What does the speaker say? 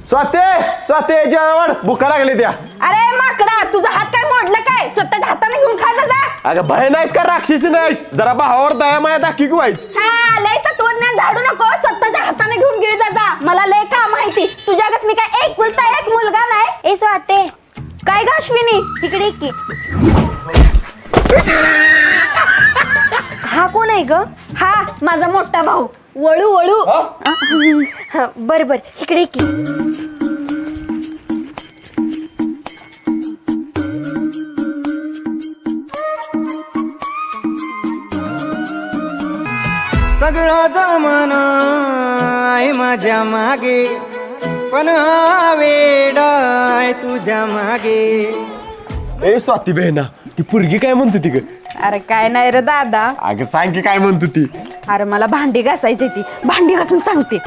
स्वाते स्वाते जेवण भुका लागली त्या. अरे माकडा तुझा हात काय मोडलं काय? स्वतःच्या हाताने घेऊन खा जा. अगं भय नाहीस का राक्षसी नाहीस? जरा भावावर दया माया दाखी व्हायच. हा लय तत्वज्ञान झाडू नको. स्वतःच्या हाताने घेऊन गिळ जा. मला लय का माहिती तुझ्यागत मी काय एक बोलता एक मुलगा नाही. ए स्वाते काय ग अश्विनी तिकडे की. हा कोण आहे ग? हा माझा मोठा भाऊ वळू वळू. बर बर इकडे की. सगळा जमाना आहे माझ्या मागे पण हा वेडा आहे तुझ्या मागे. ए स्वाती बहिणा ती पुरगी काय म्हणतो ती ग? अरे काय नाही रे दादा. अगं सांग की काय म्हणतो ती. अरे मला भांडी घासायची ती भांडी घासून सांगते.